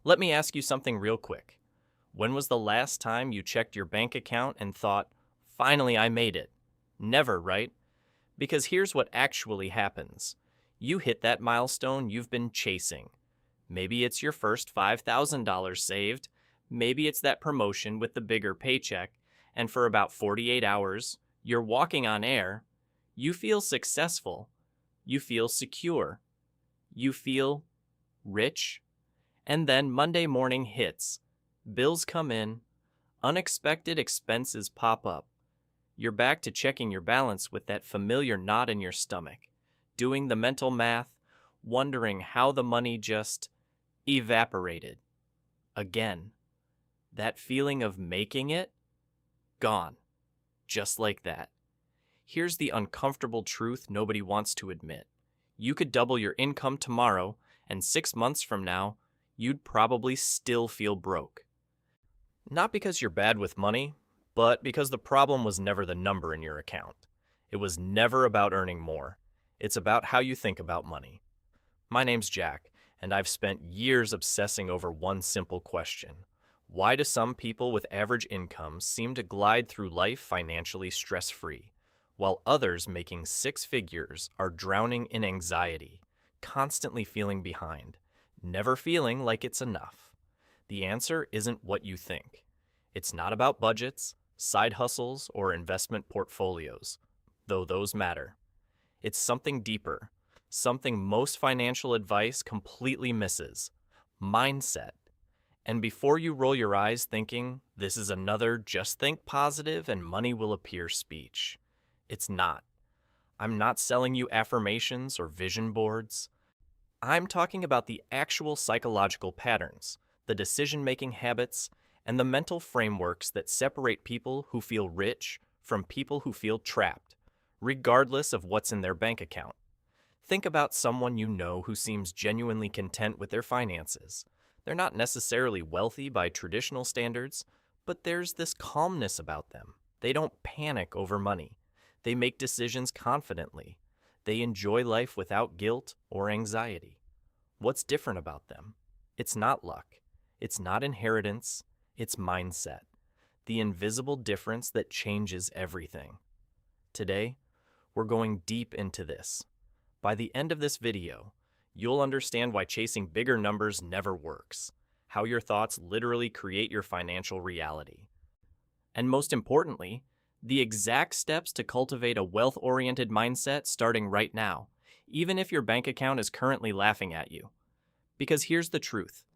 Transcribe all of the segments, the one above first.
Let me ask you something real quick. When was the last time you checked your bank account and thought, finally I made it? Never, right? Because here's what actually happens. You hit that milestone you've been chasing. Maybe it's your first $5,000 saved. Maybe it's that promotion with the bigger paycheck. And for about 48 hours, you're walking on air. You feel successful. You feel secure. You feel rich. And then Monday morning hits. Bills come in. Unexpected expenses pop up. You're back to checking your balance with that familiar knot in your stomach, doing the mental math, wondering how the money just evaporated. Again, that feeling of making it, gone, just like that. Here's the uncomfortable truth nobody wants to admit. You could double your income tomorrow, and 6 months from now, you'd probably still feel broke. Not because you're bad with money, but because the problem was never the number in your account. It was never about earning more. It's about how you think about money. My name's Jack, and I've spent years obsessing over one simple question. Why do some people with average incomes seem to glide through life financially stress-free, while others making six figures are drowning in anxiety, constantly feeling behind, never feeling like it's enough? The answer isn't what you think. It's not about budgets, side hustles, or investment portfolios, though those matter. It's something deeper, something most financial advice completely misses: mindset. And before you roll your eyes thinking this is another just think positive and money will appear speech, it's not. I'm not selling you affirmations or vision boards. I'm talking about the actual psychological patterns, the decision-making habits, and the mental frameworks that separate people who feel rich from people who feel trapped, regardless of what's in their bank account. Think about someone you know who seems genuinely content with their finances. They're not necessarily wealthy by traditional standards, but there's this calmness about them. They don't panic over money. They make decisions confidently. They enjoy life without guilt or anxiety. What's different about them? It's not luck. It's not inheritance. It's mindset. The invisible difference that changes everything. Today, we're going deep into this. By the end of this video, you'll understand why chasing bigger numbers never works, how your thoughts literally create your financial reality, and most importantly, the exact steps to cultivate a wealth-oriented mindset starting right now, even if your bank account is currently laughing at you. Because here's the truth.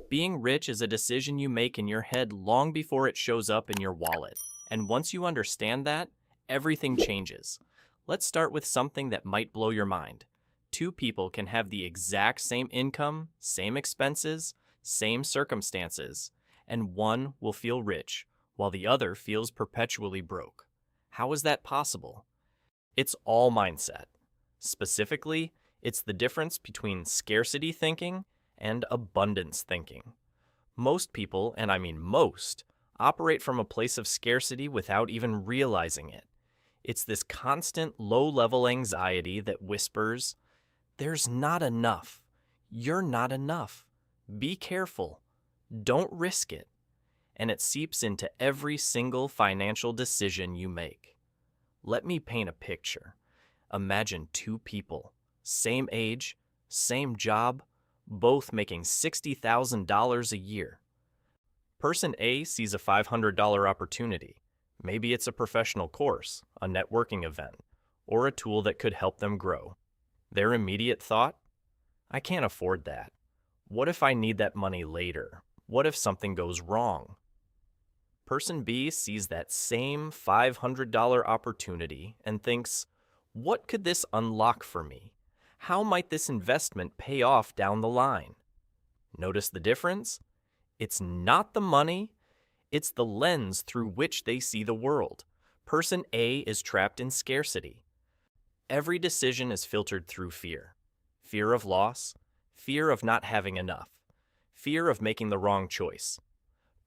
Being rich is a decision you make in your head long before it shows up in your wallet. And once you understand that, everything changes. Let's start with something that might blow your mind. Two people can have the exact same income, same expenses, same circumstances, and one will feel rich, while the other feels perpetually broke. How is that possible? It's all mindset. Specifically, it's the difference between scarcity thinking and abundance thinking. Most people, and I mean most, operate from a place of scarcity without even realizing it. It's this constant low-level anxiety that whispers, "There's not enough. You're not enough. Be careful. Don't risk it." And it seeps into every single financial decision you make. Let me paint a picture. Imagine two people, same age, same job, both making $60,000 a year. Person A sees a $500 opportunity. Maybe it's a professional course, a networking event, or a tool that could help them grow. Their immediate thought? I can't afford that. What if I need that money later? What if something goes wrong? Person B sees that same $500 opportunity and thinks, what could this unlock for me? How might this investment pay off down the line? Notice the difference? It's not the money, it's the lens through which they see the world. Person A is trapped in scarcity. Every decision is filtered through fear. Fear of loss, fear of not having enough, fear of making the wrong choice.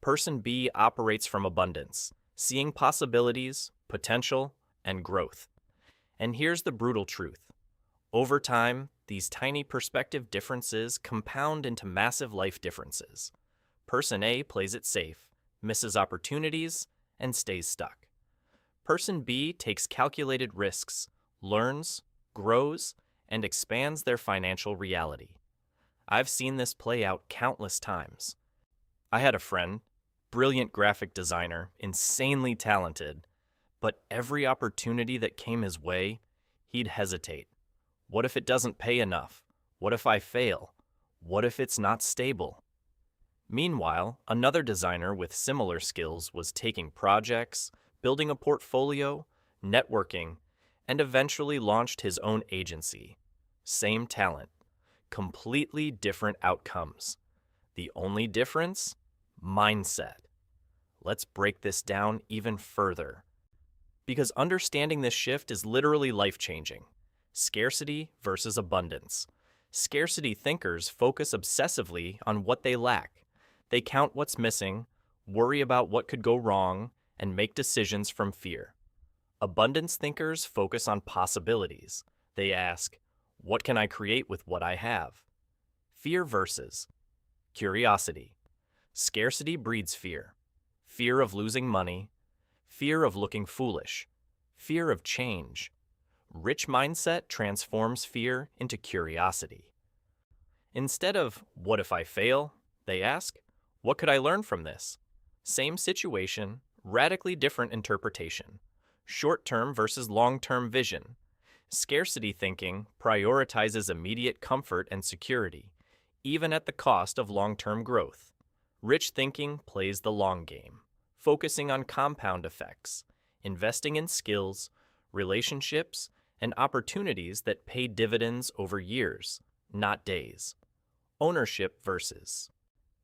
Person B operates from abundance, seeing possibilities, potential, and growth. And here's the brutal truth. Over time, These tiny perspective differences compound into massive life differences. Person A plays it safe, misses opportunities, and stays stuck. Person B takes calculated risks, learns, grows, and expands their financial reality. I've seen this play out countless times. I had a friend, brilliant graphic designer, insanely talented, but every opportunity that came his way, he'd hesitate. What if it doesn't pay enough? What if I fail? What if it's not stable? Meanwhile, another designer with similar skills was taking projects, building a portfolio, networking, and eventually launched his own agency. Same talent, completely different outcomes. The only difference? Mindset. Let's break this down even further. Because understanding this shift is literally life-changing. Scarcity versus abundance. Scarcity thinkers focus obsessively on what they lack. They count what's missing, worry about what could go wrong, and make decisions from fear. Abundance thinkers focus on possibilities. They ask, what can I create with what I have? Fear versus curiosity. Scarcity breeds fear. Fear of losing money, fear of looking foolish, fear of change. Rich mindset transforms fear into curiosity. Instead of, what if I fail? They ask, what could I learn from this? Same situation, radically different interpretation. Short-term versus long-term vision. Scarcity thinking prioritizes immediate comfort and security, even at the cost of long-term growth. Rich thinking plays the long game, focusing on compound effects, investing in skills, relationships, and opportunities that pay dividends over years, not days. Ownership versus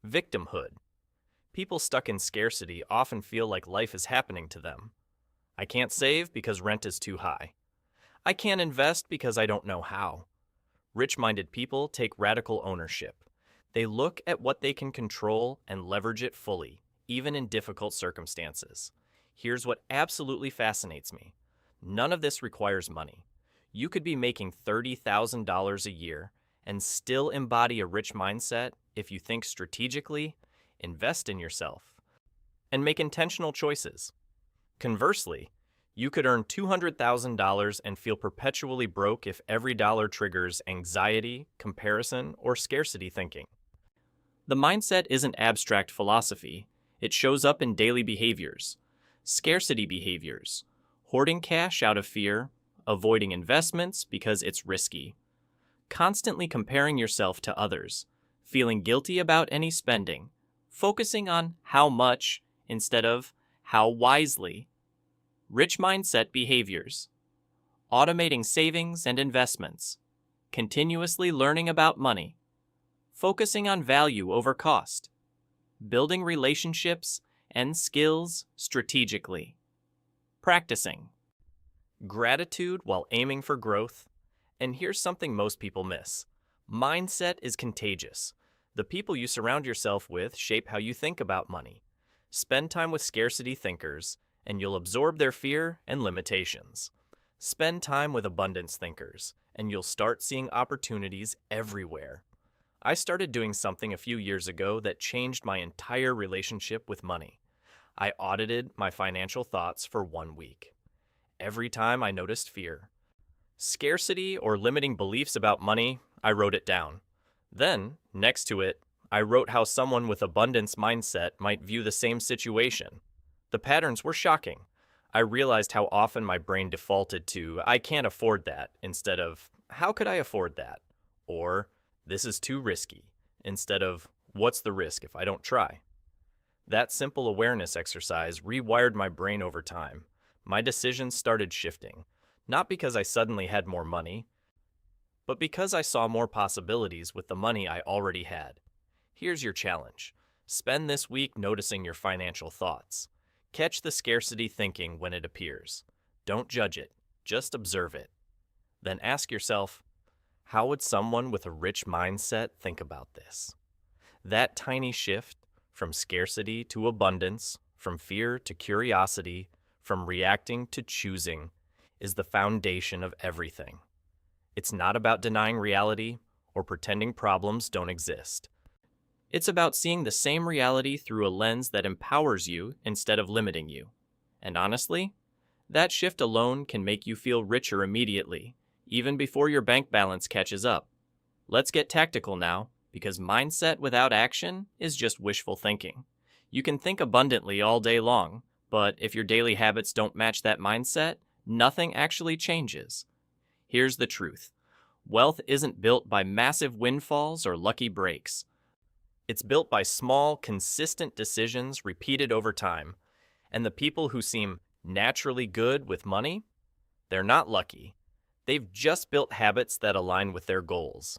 victimhood. People stuck in scarcity often feel like life is happening to them. I can't save because rent is too high. I can't invest because I don't know how. Rich-minded people take radical ownership. They look at what they can control and leverage it fully, even in difficult circumstances. Here's what absolutely fascinates me. None of this requires money. You could be making $30,000 a year and still embody a rich mindset if you think strategically, invest in yourself, and make intentional choices. Conversely, you could earn $200,000 and feel perpetually broke if every dollar triggers anxiety, comparison, or scarcity thinking. The mindset isn't abstract philosophy. It shows up in daily behaviors. Scarcity behaviors. Hoarding cash out of fear, avoiding investments because it's risky. Constantly comparing yourself to others, feeling guilty about any spending, focusing on how much instead of how wisely. Rich mindset behaviors. Automating savings and investments. Continuously learning about money. Focusing on value over cost. Building relationships and skills strategically. Practicing. Gratitude while aiming for growth. And here's something most people miss. Mindset is contagious. The people you surround yourself with shape how you think about money. Spend time with scarcity thinkers, and you'll absorb their fear and limitations. Spend time with abundance thinkers, and you'll start seeing opportunities everywhere. I started doing something a few years ago that changed my entire relationship with money. I audited my financial thoughts for 1 week. Every time I noticed fear, scarcity, or limiting beliefs about money, I wrote it down. Then, next to it, I wrote how someone with abundance mindset might view the same situation. The patterns were shocking. I realized how often my brain defaulted to, I can't afford that, instead of, how could I afford that? Or, this is too risky, instead of, what's the risk if I don't try? That simple awareness exercise rewired my brain over time. My decisions started shifting, not because I suddenly had more money, but because I saw more possibilities with the money I already had. Here's your challenge. Spend this week noticing your financial thoughts. Catch the scarcity thinking when it appears. Don't judge it, just observe it. Then ask yourself, how would someone with a rich mindset think about this? That tiny shift from scarcity to abundance, from fear to curiosity, from reacting to choosing, is the foundation of everything. It's not about denying reality or pretending problems don't exist. It's about seeing the same reality through a lens that empowers you instead of limiting you. And honestly, that shift alone can make you feel richer immediately, even before your bank balance catches up. Let's get tactical now, because mindset without action is just wishful thinking. You can think abundantly all day long, but if your daily habits don't match that mindset, nothing actually changes. Here's the truth. Wealth isn't built by massive windfalls or lucky breaks. It's built by small, consistent decisions repeated over time. And the people who seem naturally good with money, they're not lucky. They've just built habits that align with their goals.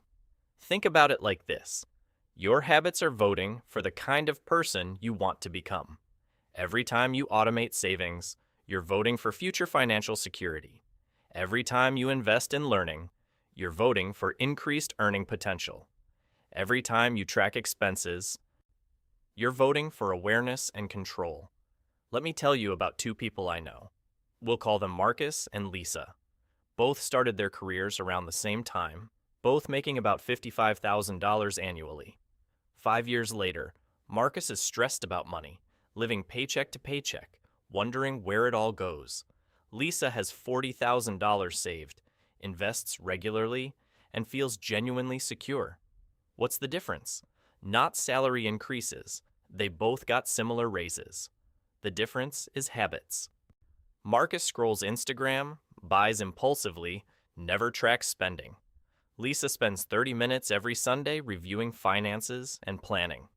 Think about it like this. Your habits are voting for the kind of person you want to become. Every time you automate savings, you're voting for future financial security. Every time you invest in learning, you're voting for increased earning potential. Every time you track expenses, you're voting for awareness and control. Let me tell you about two people I know. We'll call them Marcus and Lisa. Both started their careers around the same time, both making about $55,000 annually. 5 years later, Marcus is stressed about money, living paycheck to paycheck, wondering where it all goes. Lisa has $40,000 saved, invests regularly, and feels genuinely secure. What's the difference? Not salary increases. They both got similar raises. The difference is habits. Marcus scrolls Instagram, buys impulsively, never tracks spending. Lisa spends 30 minutes every Sunday reviewing finances and planning.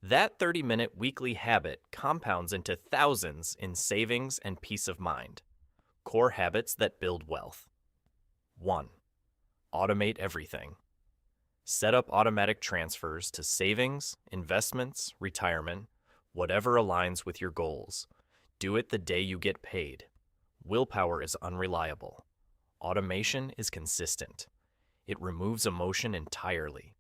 That 30-minute weekly habit compounds into thousands in savings and peace of mind. Core habits that build wealth. 1. Automate everything. Set up automatic transfers to savings, investments, retirement, whatever aligns with your goals. Do it the day you get paid. Willpower is unreliable. Automation is consistent. It removes emotion entirely.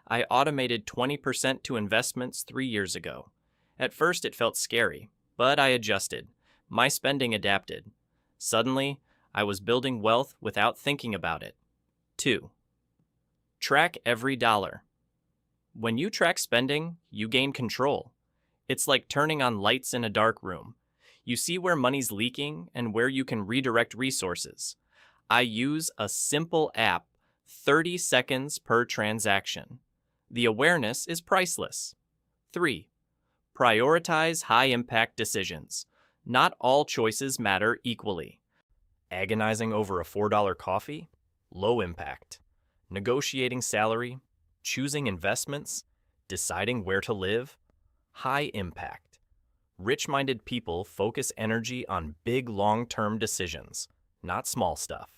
I automated 20% to investments 3 years ago. At first it felt scary, but I adjusted. My spending adapted. Suddenly, I was building wealth without thinking about it. 2. Track every dollar. When you track spending, you gain control. It's like turning on lights in a dark room. You see where money's leaking and where you can redirect resources. I use a simple app, 30 seconds per transaction. The awareness is priceless. 3. Prioritize high-impact decisions. Not all choices matter equally. Agonizing over a $4 coffee? Low impact. Negotiating salary? Choosing investments? Deciding where to live? High impact. Rich-minded people focus energy on big long-term decisions, not small stuff.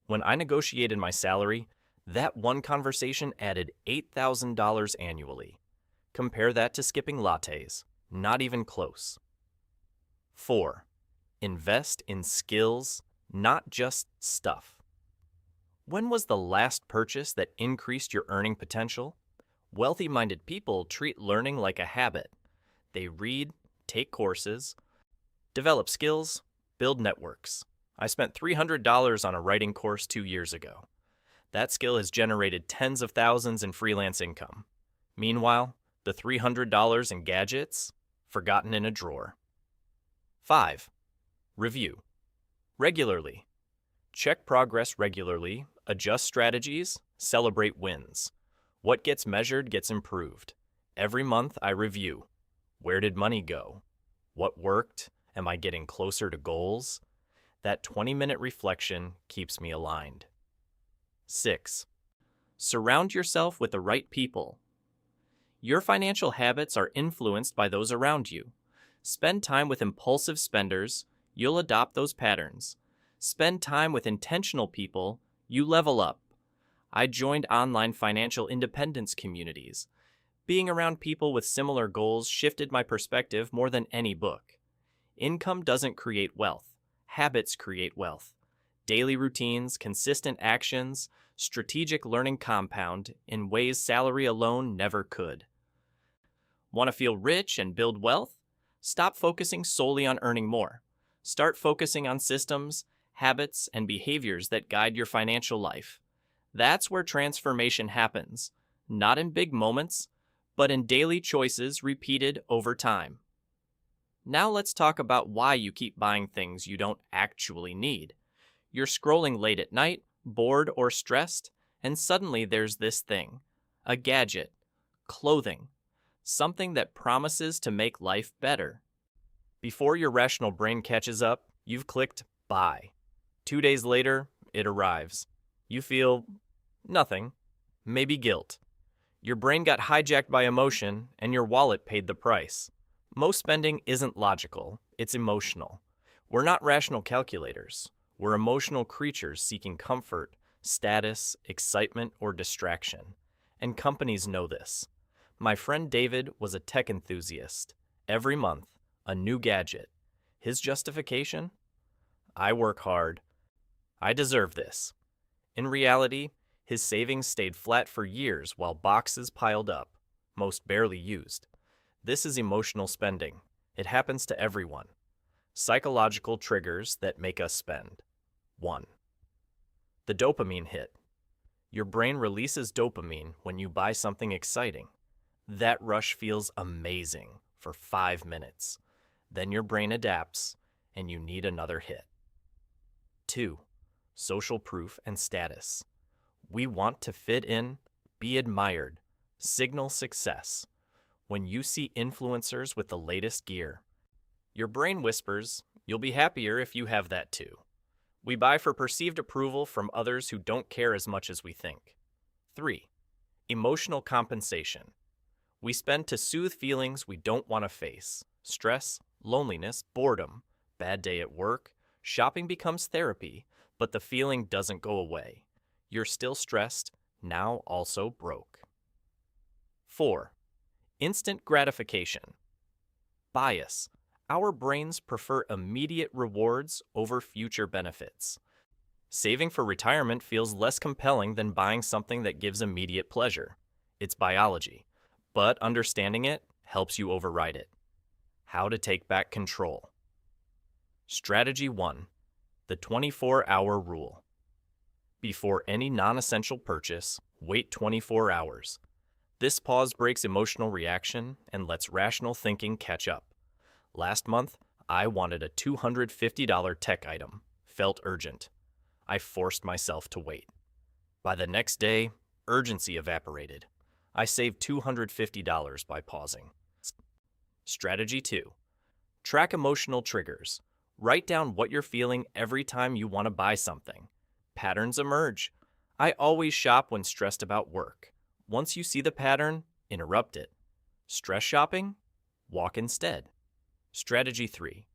When I negotiated my salary, that one conversation added $8,000 annually. Compare that to skipping lattes. Not even close. 4. Invest in skills, not just stuff. When was the last purchase that increased your earning potential? Wealthy-minded people treat learning like a habit. They read, take courses, develop skills, build networks. I spent $300 on a writing course 2 years ago. That skill has generated tens of thousands in freelance income. Meanwhile, the $300 in gadgets? Forgotten in a drawer. 5. Review. Regularly. Check progress regularly, adjust strategies, celebrate wins. What gets measured gets improved. Every month I review. Where did money go? What worked? Am I getting closer to goals? That 20-minute reflection keeps me aligned. 6. Surround yourself with the right people. Your financial habits are influenced by those around you. Spend time with impulsive spenders, you'll adopt those patterns. Spend time with intentional people, you level up. I joined online financial independence communities. Being around people with similar goals shifted my perspective more than any book. Income doesn't create wealth. Habits create wealth. Daily routines, consistent actions, strategic learning compound in ways salary alone never could. Want to feel rich and build wealth? Stop focusing solely on earning more. Start focusing on systems, habits, and behaviors that guide your financial life. That's where transformation happens, not in big moments, but in daily choices repeated over time. Now let's talk about why you keep buying things you don't actually need. You're scrolling late at night, bored or stressed, and suddenly there's this thing, a gadget, clothing, something that promises to make life better. Before your rational brain catches up, you've clicked buy. 2 days later, it arrives. You feel nothing, maybe guilt. Your brain got hijacked by emotion, and your wallet paid the price. Most spending isn't logical, it's emotional. We're not rational calculators. We're emotional creatures seeking comfort, status, excitement, or distraction. And companies know this. My friend David was a tech enthusiast. Every month, a new gadget. His justification? I work hard. I deserve this. In reality, his savings stayed flat for years while boxes piled up, most barely used. This is emotional spending. It happens to everyone. Psychological triggers that make us spend. 1. The dopamine hit. Your brain releases dopamine when you buy something exciting. That rush feels amazing for 5 minutes. Then your brain adapts, and you need another hit. 2. Social proof and status. We want to fit in, be admired, signal success. When you see influencers with the latest gear, your brain whispers, you'll be happier if you have that too. We buy for perceived approval from others who don't care as much as we think. 3. Emotional compensation. We spend to soothe feelings we don't want to face. Stress, loneliness, boredom, bad day at work. Shopping becomes therapy, but the feeling doesn't go away. You're still stressed, now also broke. 4. Instant gratification. Bias. Our brains prefer immediate rewards over future benefits. Saving for retirement feels less compelling than buying something that gives immediate pleasure. It's biology, but understanding it helps you override it. How to take back control. Strategy 1. The 24-hour rule. Before any non-essential purchase, wait 24 hours. This pause breaks emotional reaction and lets rational thinking catch up. Last month, I wanted a $250 tech item. Felt urgent. I forced myself to wait. By the next day, urgency evaporated. I saved $250 by pausing. Strategy 2. Track emotional triggers. Write down what you're feeling every time you want to buy something. Patterns emerge. I always shop when stressed about work. Once you see the pattern, interrupt it. Stress shopping? Walk instead. Strategy 3.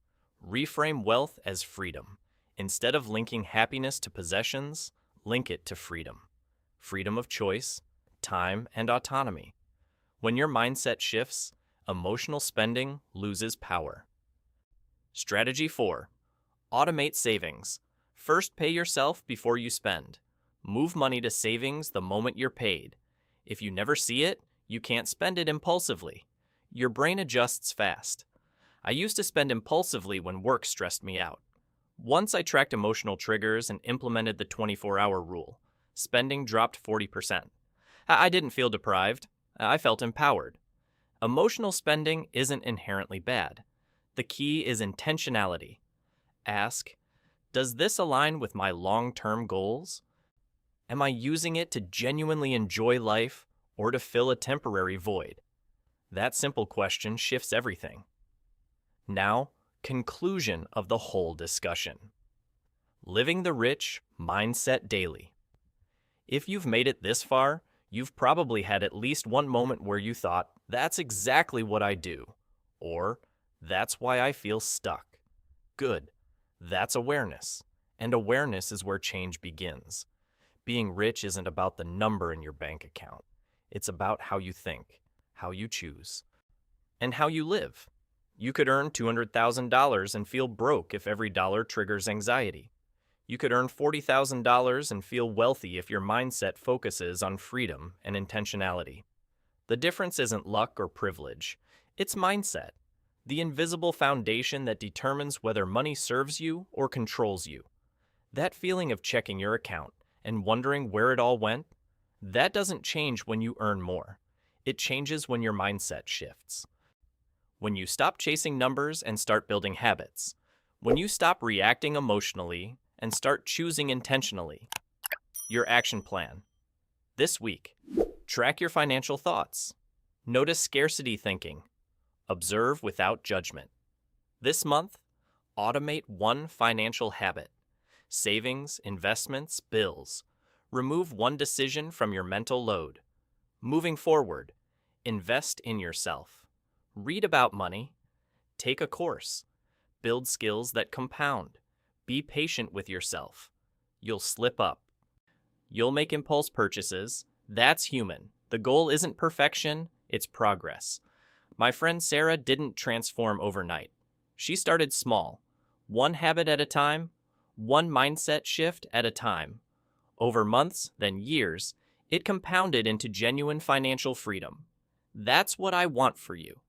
Reframe wealth as freedom. Instead of linking happiness to possessions, link it to freedom. Freedom of choice, time, and autonomy. When your mindset shifts, emotional spending loses power. Strategy 4. Automate savings. First pay yourself before you spend. Move money to savings the moment you're paid. If you never see it, you can't spend it impulsively. Your brain adjusts fast. I used to spend impulsively when work stressed me out. Once I tracked emotional triggers and implemented the 24-hour rule, spending dropped 40%. I didn't feel deprived. I felt empowered. Emotional spending isn't inherently bad. The key is intentionality. Ask, does this align with my long-term goals? Am I using it to genuinely enjoy life or to fill a temporary void? That simple question shifts everything. Now, conclusion of the whole discussion. Living the rich mindset daily. If you've made it this far, you've probably had at least one moment where you thought, that's exactly what I do, or that's why I feel stuck. Good. That's awareness. And awareness is where change begins. Being rich isn't about the number in your bank account. It's about how you think, how you choose, and how you live. You could earn $200,000 and feel broke if every dollar triggers anxiety. You could earn $40,000 and feel wealthy if your mindset focuses on freedom and intentionality. The difference isn't luck or privilege. It's mindset, the invisible foundation that determines whether money serves you or controls you. That feeling of checking your account and wondering where it all went, that doesn't change when you earn more. It changes when your mindset shifts. When you stop chasing numbers and start building habits. When you stop reacting emotionally and start choosing intentionally. Your action plan. This week, track your financial thoughts. Notice scarcity thinking. Observe without judgment. This month, automate one financial habit. Savings, investments, bills. Remove one decision from your mental load. Moving forward, invest in yourself. Read about money. Take a course. Build skills that compound. Be patient with yourself. You'll slip up. You'll make impulse purchases. That's human. The goal isn't perfection, it's progress. My friend Sarah didn't transform overnight. She started small, one habit at a time, one mindset shift at a time. Over months, then years, it compounded into genuine financial freedom. That's what I want for you.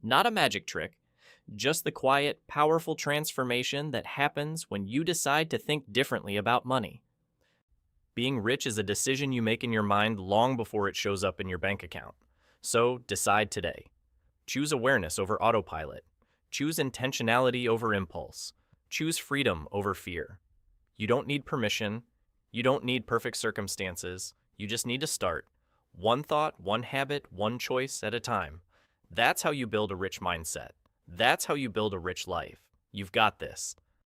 Not a magic trick, just the quiet, powerful transformation that happens when you decide to think differently about money. Being rich is a decision you make in your mind long before it shows up in your bank account. So decide today. Choose awareness over autopilot. Choose intentionality over impulse. Choose freedom over fear. You don't need permission. You don't need perfect circumstances. You just need to start. One thought, one habit, one choice at a time. That's how you build a rich mindset. That's how you build a rich life. You've got this.